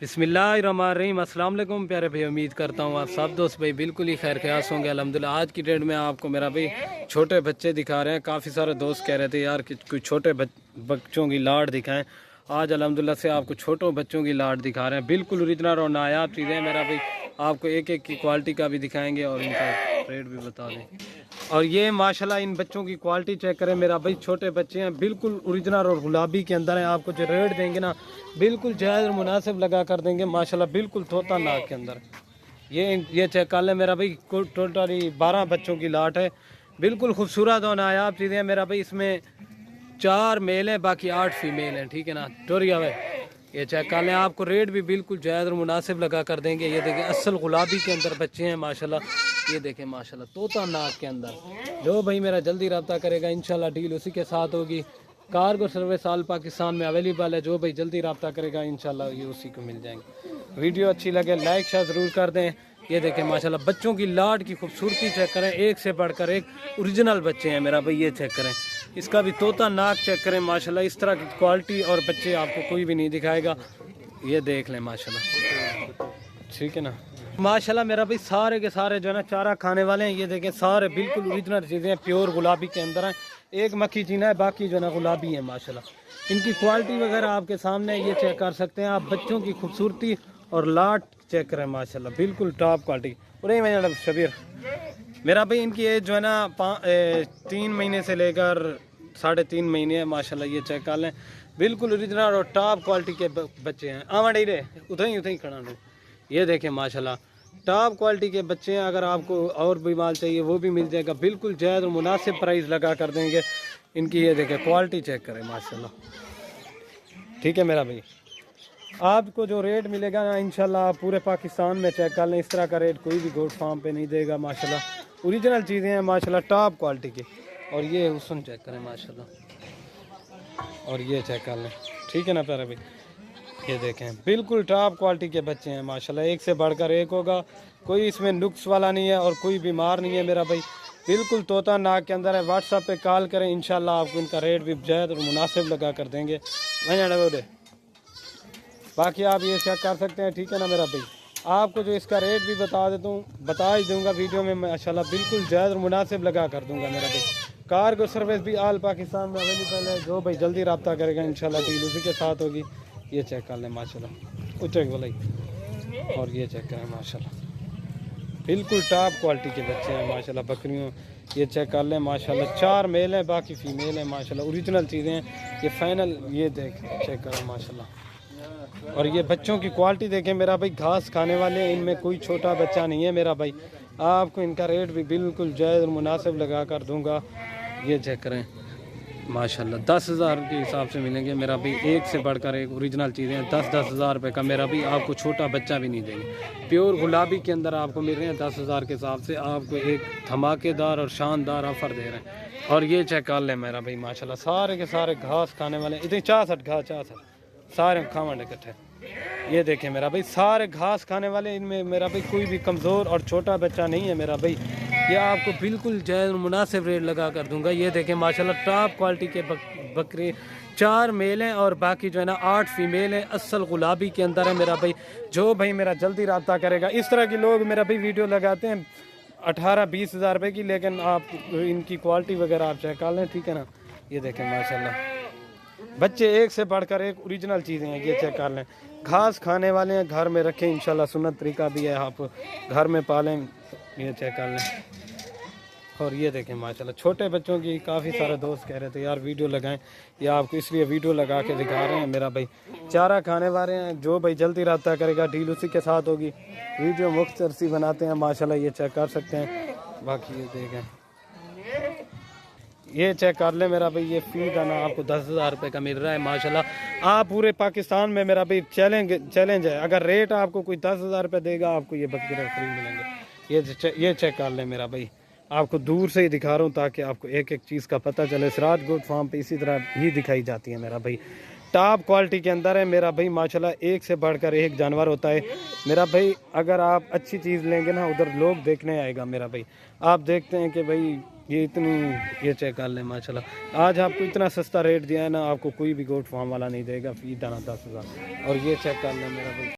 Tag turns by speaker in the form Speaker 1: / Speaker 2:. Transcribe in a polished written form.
Speaker 1: बिस्मिल्लाहिर्रहमानिर्रहीम। अस्सलाम वालेकुम प्यारे भाई, उम्मीद करता हूँ आप सब दोस्त भाई बिल्कुल ही खैर ख्यास होंगे अल्हम्दुलिल्लाह। आज की डेट में आपको मेरा भाई छोटे बच्चे दिखा रहे हैं। काफ़ी सारे दोस्त कह रहे थे यार कि कुछ छोटे बच्चों की लाट दिखाएं। आज अल्हम्दुलिल्लाह से आपको छोटों बच्चों की लाट दिखा रहे हैं। बिल्कुल ओरिजिनल और नायाब चीज़ें मेरा भाई, आपको एक एक की क्वालिटी का भी दिखाएंगे और इनका रेट भी बता दें। और ये माशाल्लाह इन बच्चों की क्वालिटी चेक करें मेरा भाई, छोटे बच्चे हैं बिल्कुल ओरिजिनल और गुलाबी के अंदर हैं। आपको जो रेट देंगे ना बिल्कुल जायज़ मुनासिब लगा कर देंगे माशाल्लाह, बिल्कुल तोता नाक के अंदर। ये चेक कर लें मेरा भाई, टोटली 12 बच्चों की लाट है। बिल्कुल खूबसूरत और नायाब चीज़ें हैं मेरा भाई। इसमें 4 मेल हैं, बाकी 8 फीमेल हैं, ठीक है ना। टोरिया भाई ये चेक कर लें, आपको रेट भी बिल्कुल जायज़ और मुनासिब लगा कर देंगे। ये देखें असल गुलाबी के अंदर बच्चे हैं माशाल्लाह। ये देखें माशाल्लाह तोता नाक के अंदर। जो भाई मेरा जल्दी रब्ता करेगा इंशाल्लाह डील उसी के साथ होगी। कार्गो सर्विस आल पाकिस्तान में अवेलेबल है। जो भाई जल्दी रब्ता करेगा इंशाल्लाह ये उसी को मिल जाएंगे। वीडियो अच्छी लगे लाइक शेयर ज़रूर कर दें। ये देखें माशाल्लाह बच्चों की लाट की खूबसूरती चेक करें, एक से बढ़कर एक ओरिजिनल बच्चे हैं मेरा भाई। ये चेक करें, इसका भी तोता नाक चेक करें माशाल्लाह। इस तरह की क्वालिटी और बच्चे आपको कोई भी नहीं दिखाएगा। ये देख लें माशाल्लाह, ठीक है ना। माशाल्लाह मेरा भाई सारे के सारे जो है ना चारा खाने वाले हैं। ये देखें सारे बिल्कुल ओरिजिनल चीज़ें हैं, प्योर गुलाबी के अंदर हैं। एक मक्खी चीना है, बाकी जो है ना गुलाबी है माशाल्लाह। इनकी क्वालिटी वगैरह आपके सामने ये चेक कर सकते हैं आप। बच्चों की खूबसूरती और लाट चेक करें माशाल्लाह, बिल्कुल टॉप क्वालिटी। और मैडम शबीर मेरा भाई, इनकी एज जो है ना 3 महीने से लेकर 3.5 महीने है माशाल्लाह। ये चेक कर लें, बिल्कुल ओरिजिनल और टॉप क्वालिटी के बच्चे हैं। आवाड़ी रे उधर ही खड़ा लो। ये देखें माशाल्लाह टॉप क्वालिटी के बच्चे हैं। अगर आपको और भी माल चाहिए वो भी मिल जाएगा, बिल्कुल जायज़ और मुनासिब प्राइस लगा कर देंगे इनकी। ये देखें क्वालिटी चेक करें माशाल्लाह, ठीक है मेरा भाई। आपको जो रेट मिलेगा ना इंशाल्लाह आप पूरे पाकिस्तान में चेक कर लें, इस तरह का रेट कोई भी गोट फार्म पे नहीं देगा माशाल्लाह। ओरिजिनल चीज़ें हैं माशाल्लाह टॉप क्वालिटी की। और ये हुस्न चेक करें माशाल्लाह, और ये चेक कर लें, ठीक है ना प्यारे भाई। ये देखें बिल्कुल टॉप क्वालिटी के बच्चे हैं माशाल्लाह, एक से बढ़कर एक होगा। कोई इसमें नुक्स वाला नहीं है और कोई बीमार नहीं है मेरा भाई। बिल्कुल तोता नाक के अंदर है। व्हाट्सएप पे कॉल करें इंशाल्लाह आपको इनका रेट भी जायज़ और मुनासिब लगा कर देंगे। बाकी आप ये चेक कर सकते हैं, ठीक है ना मेरा भाई। आपको जो इसका रेट भी बता ही दूंगा वीडियो में माशाल्लाह, बिल्कुल जायज़ और मुनासिब लगा कर दूंगा मेरा भाई। कार्गो सर्विस भी आल पाकिस्तान में अवेलेबल है। जो भाई जल्दी रब्ता करेगा इंशाल्लाह डील उसी के साथ होगी। ये चेक कर लें माशाल्लाह, उचक वाला। और ये चेक करें माशाल्लाह, बिल्कुल टॉप क्वालिटी के बच्चे हैं माशाल्लाह बकरियों। ये चेक कर लें माशाल्लाह 4 मेल हैं, बाकी फीमेल हैं माशाल्लाह। ओरिजिनल चीज़ें हैं ये फाइनल। ये चेक करें माशाल्लाह। और ये बच्चों की क्वालिटी देखें मेरा भाई, घास खाने वाले हैं, इनमें कोई छोटा बच्चा नहीं है मेरा भाई। आपको इनका रेट भी बिल्कुल जायज़ और मुनासिब लगा कर दूँगा। ये चेक करें माशाल्लाह 10,000 के हिसाब से मिलेंगे मेरा भाई। एक से बढ़कर एक ओरिजिनल चीज़ें 10-10 हज़ार रुपये का मेरा भाई। आपको छोटा बच्चा भी नहीं देंगे। प्योर गुलाबी के अंदर आपको मिल रहे हैं 10,000 के हिसाब से। आपको एक धमाकेदार और शानदार ऑफ़र दे रहे हैं। और ये चेक कर लें मेरा भाई माशाल्लाह, सारे के सारे घास खाने वाले इतने 64 घास सारे खावन इकट्ठे। ये देखें मेरा भाई सारे घास खाने वाले, इनमें मेरा भाई कोई भी कमज़ोर और छोटा बच्चा नहीं है मेरा भाई। ये आपको बिल्कुल जायज़ मुनासिब रेट लगा कर दूंगा। ये देखें माशाल्लाह टॉप क्वालिटी के बकरे 4 मेल हैं और बाकी जो है ना 8 फीमेल हैं। असल गुलाबी के अंदर है मेरा भाई। जो भाई मेरा जल्दी रब्ता करेगा, इस तरह के लोग मेरा भाई वीडियो लगाते हैं 18-20 हज़ार रुपये की, लेकिन आप इनकी क्वालिटी वगैरह आप चेक कर लें, ठीक है ना। ये देखें माशाल्लाह बच्चे एक से बढ़कर एक ओरिजिनल चीज़ें हैं। ये चेक कर लें, घास खाने वाले हैं, घर में रखें इंशाल्लाह सुन्नत तरीका भी है, आप घर में पालें। ये चेक कर लें। और ये देखें माशाल्लाह छोटे बच्चों की काफ़ी सारे दोस्त कह रहे थे यार वीडियो लगाएं, या आपको इसलिए वीडियो लगा के दिखा रहे हैं मेरा भाई। चारा खाने वाले हैं, जो भाई जल्दी रब्ता करेगा डील उसी के साथ होगी। वीडियो मुख्तसर सी बनाते हैं माशाल्लाह, ये चेक कर सकते हैं। बाकी ये देखें, ये चेक कर ले मेरा भाई। ये फी दाना आपको 10,000 रुपये का मिल रहा है माशाल्लाह। आप पूरे पाकिस्तान में मेरा भाई चैलेंज है, अगर रेट आपको कोई 10,000 रुपये देगा आपको ये बकरे फ्री मिलेंगे। ये चेक कर ले मेरा भाई, आपको दूर से ही दिखा रहा हूँ ताकि आपको एक एक चीज़ का पता चले। सिराज गोट फार्म पे इसी तरह ही दिखाई जाती है मेरा भाई। टॉप क्वालिटी के अंदर है मेरा भाई माशाल्लाह, एक से बढ़कर एक जानवर होता है मेरा भाई। अगर आप अच्छी चीज़ लेंगे ना उधर लोग देखने आएगा मेरा भाई। आप देखते हैं कि भाई ये इतनी, ये चेक कर लें माशाल्लाह। आज आपको इतना सस्ता रेट दिया है ना, आपको कोई भी गोट फार्म वाला नहीं देगा। फी दाना 10,000। और ये चेक कर लें मेरा भाई।